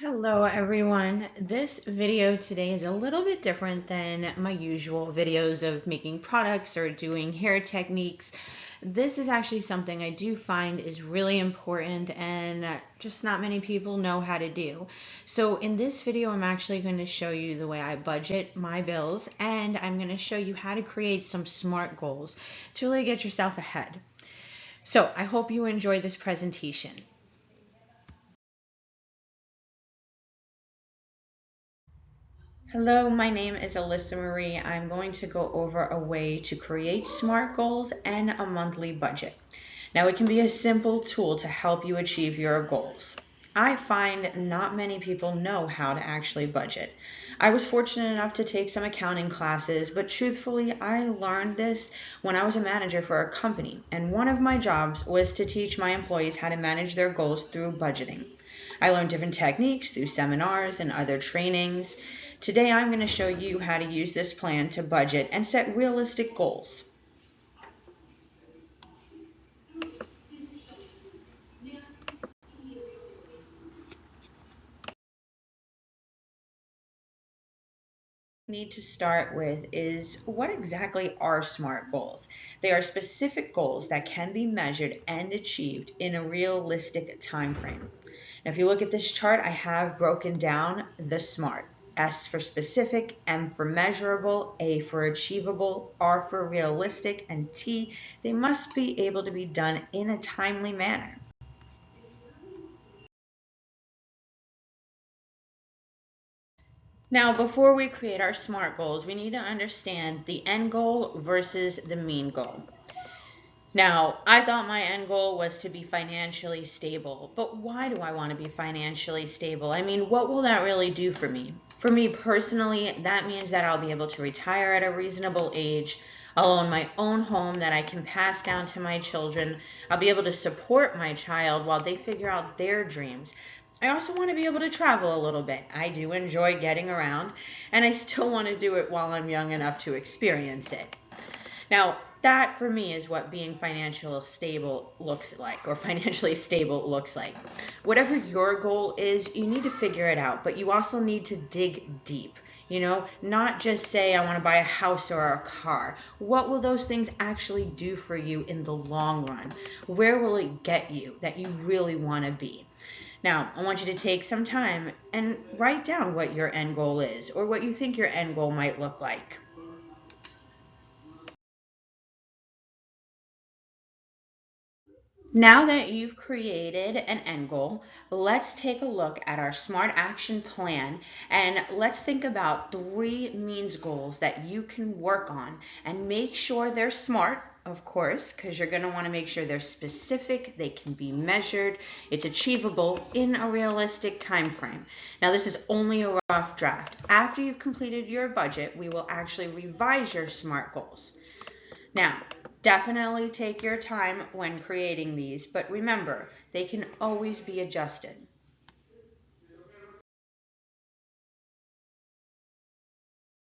Hello everyone. This video today is a little bit different than my usual videos of making products or doing hair techniques. This is actually something I do find is really important and just not many people know how to do. So in this video, I'm actually going to show you the way I budget my bills, and I'm going to show you how to create some SMART goals to really get yourself ahead. So I hope you enjoy this presentation. Hello, my name is Alyssa-Marie. I'm going to go over a way to create SMART goals and a monthly budget. Now, it can be a simple tool to help you achieve your goals. I find not many people know how to actually budget. I was fortunate enough to take some accounting classes, but truthfully, I learned this when I was a manager for a company, and one of my jobs was to teach my employees how to manage their goals through budgeting. I learned different techniques through seminars and other trainings. Today I'm going to show you how to use this plan to budget and set realistic goals. Need to start with is what exactly are SMART goals? They are specific goals that can be measured and achieved in a realistic time frame. Now, if you look at this chart, I have broken down the SMART. S for specific, M for measurable, A for achievable, R for realistic, and T, they must be able to be done in a timely manner. Now, before we create our SMART goals, we need to understand the end goal versus the mean goal. Now, I thought my end goal was to be financially stable, but why do I want to be financially stable? I mean, what will that really do for me? For me personally, that means that I'll be able to retire at a reasonable age. I'll own my own home that I can pass down to my children. I'll be able to support my child while they figure out their dreams. I also want to be able to travel a little bit. I do enjoy getting around, and I still want to do it while I'm young enough to experience it. Now, that for me is what being financially stable looks like, or financially stable looks like. Whatever your goal is, you need to figure it out, but you also need to dig deep. Not just say, I want to buy a house or a car. What will those things actually do for you in the long run? Where will it get you that you really want to be? Now, I want you to take some time and write down what your end goal is, or what you think your end goal might look like. Now that you've created an end goal, let's take a look at our SMART action plan, and let's think about 3 means goals that you can work on and make sure they're SMART, of course, because you're going to want to make sure they're specific, they can be measured, it's achievable in a realistic time frame. Now, this is only a rough draft. After you've completed your budget, we will actually revise your SMART goals. Now, definitely take your time when creating these, but remember, they can always be adjusted.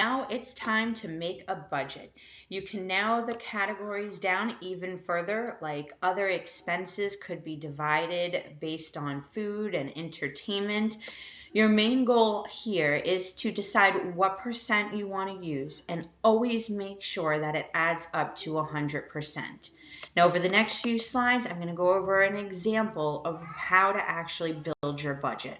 Now it's time to make a budget. You can narrow the categories down even further, like other expenses could be divided based on food and entertainment. Your main goal here is to decide what percent you want to use, and always make sure that it adds up to 100%. Now, over the next few slides, I'm going to go over an example of how to actually build your budget.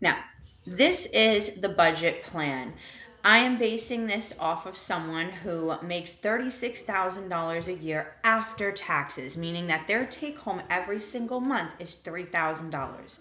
Now, this is the budget plan. I am basing this off of someone who makes $36,000 a year after taxes, meaning that their take home every single month is $3,000.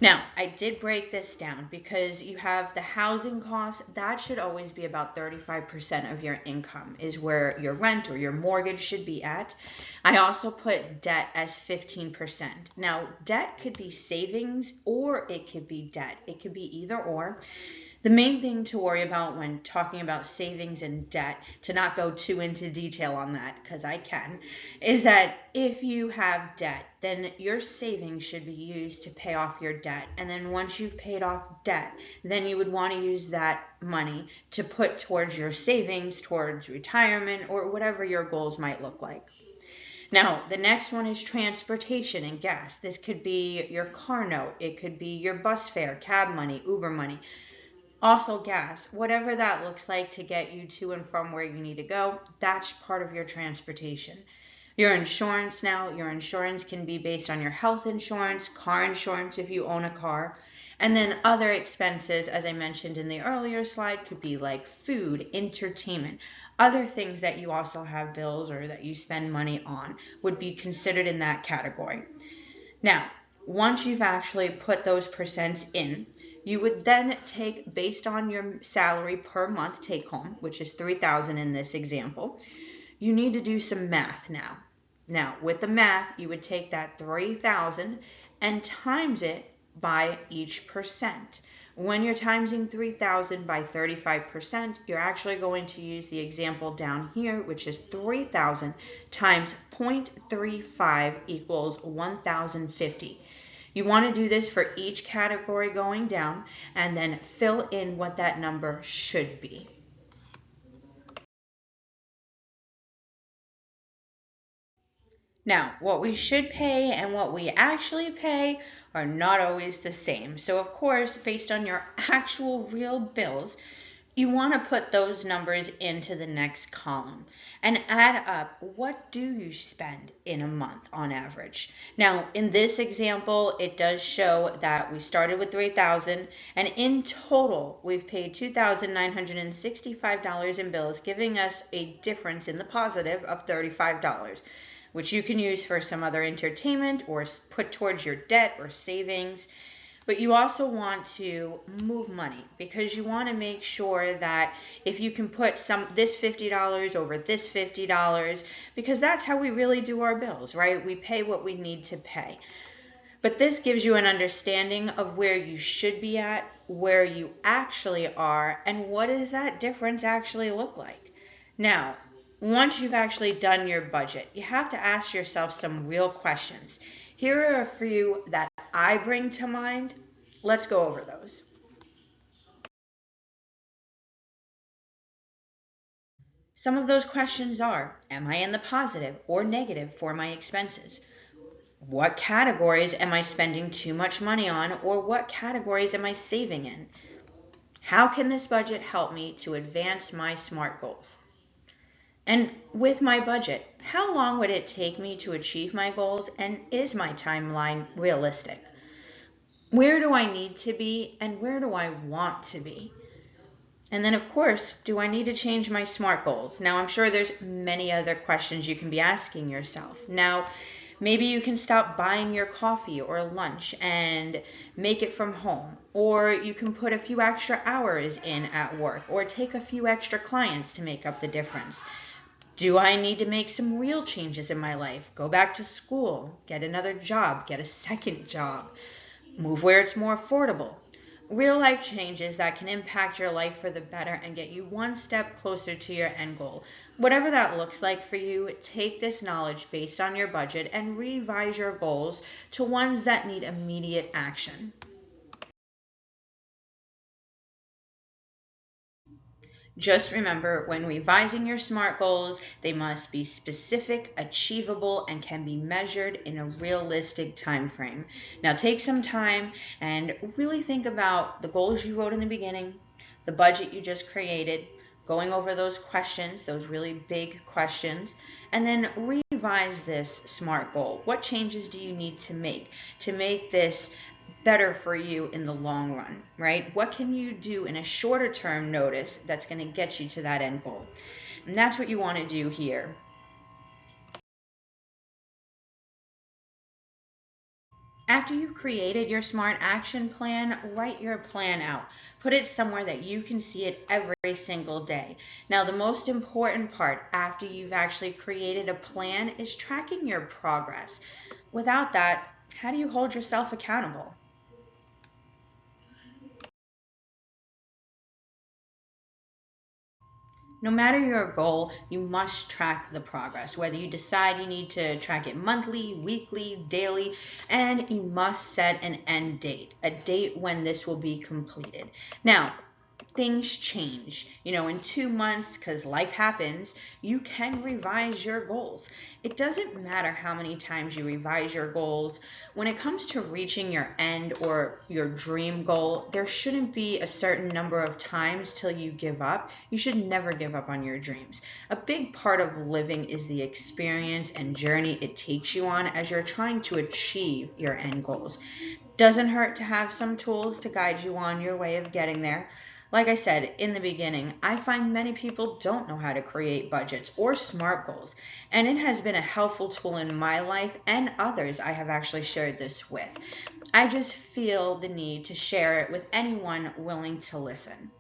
Now, I did break this down because you have the housing costs. That should always be about 35% of your income is where your rent or your mortgage should be at. I also put debt as 15%. Now, debt could be savings or it could be debt. It could be either or. The main thing to worry about when talking about savings and debt, to not go too into detail on that because I can, is that if you have debt, then your savings should be used to pay off your debt. And then once you've paid off debt, then you would want to use that money to put towards your savings, towards retirement, or whatever your goals might look like. Now, the next one is transportation and gas. This could be your car note, it could be your bus fare, cab money, Uber money. Also, gas, whatever that looks like to get you to and from where you need to go, that's part of your transportation. Your insurance now, your insurance can be based on your health insurance, car insurance if you own a car. And then other expenses, as I mentioned in the earlier slide, could be like food, entertainment. Other things that you also have bills or that you spend money on would be considered in that category. Now, once you've actually put those percents in, you would then take, based on your salary per month take home, which is $3,000 in this example, you need to do some math now. Now, with the math, you would take that 3,000 and times it by each percent. When you're timesing 3,000 by 35%, you're actually going to use the example down here, which is 3,000 times 0.35 equals 1,050. You want to do this for each category going down and then fill in what that number should be. Now, what we should pay and what we actually pay are not always the same. So, of course, based on your actual real bills, you want to put those numbers into the next column and add up what do you spend in a month on average. Now, in this example, it does show that we started with 3,000 and in total we've paid $2,965 in bills, giving us a difference in the positive of $35, which you can use for some other entertainment or put towards your debt or savings. But you also want to move money because you want to make sure that if you can put this $50 over this $50, because that's how we really do our bills, right? We pay what we need to pay. But this gives you an understanding of where you should be at, where you actually are, and what does that difference actually look like. Now, once you've actually done your budget, you have to ask yourself some real questions. Here are a few that I bring to mind. Let's go over those. Some of those questions are, am I in the positive or negative for my expenses? What categories am I spending too much money on, or what categories am I saving in? How can this budget help me to advance my SMART goals? And with my budget, how long would it take me to achieve my goals, and is my timeline realistic? Where do I need to be, and where do I want to be? And then, of course, do I need to change my SMART goals? Now, I'm sure there's many other questions you can be asking yourself. Now, maybe you can stop buying your coffee or lunch and make it from home. Or you can put a few extra hours in at work or take a few extra clients to make up the difference. Do I need to make some real changes in my life? Go back to school, get another job, get a second job, move where it's more affordable. Real life changes that can impact your life for the better and get you one step closer to your end goal. Whatever that looks like for you, take this knowledge based on your budget and revise your goals to ones that need immediate action. Just remember, when revising your SMART goals, they must be specific, achievable, and can be measured in a realistic time frame. Now take some time and really think about the goals you wrote in the beginning, the budget you just created, going over those questions, those really big questions, and then revise this SMART goal. What changes do you need to make this better for you in the long run, right? What can you do in a shorter term notice that's going to get you to that end goal? And that's what you want to do here. After you've created your SMART action plan, write your plan out. Put it somewhere that you can see it every single day. Now, the most important part after you've actually created a plan is tracking your progress. Without that, how do you hold yourself accountable? No matter your goal, you must track the progress, whether you decide you need to track it monthly, weekly, daily, and you must set an end date, a date when this will be completed. Now, things change. In 2 months, because life happens, you can revise your goals. It doesn't matter how many times you revise your goals. When it comes to reaching your end or your dream goal, there shouldn't be a certain number of times till you give up. You should never give up on your dreams. A big part of living is the experience and journey it takes you on as you're trying to achieve your end goals. Doesn't hurt to have some tools to guide you on your way of getting there. Like I said in the beginning, I find many people don't know how to create budgets or SMART goals, and it has been a helpful tool in my life and others I have actually shared this with. I just feel the need to share it with anyone willing to listen.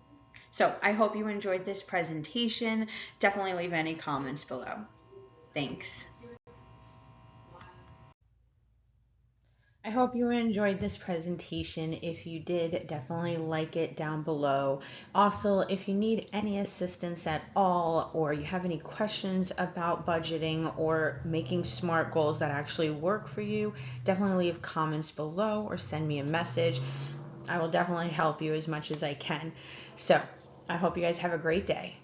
So I hope you enjoyed this presentation. Definitely leave any comments below. Thanks. I hope you enjoyed this presentation. If you did, definitely like it down below. Also, if you need any assistance at all, or you have any questions about budgeting or making SMART goals that actually work for you, definitely leave comments below or send me a message. I will definitely help you as much as I can. So I hope you guys have a great day.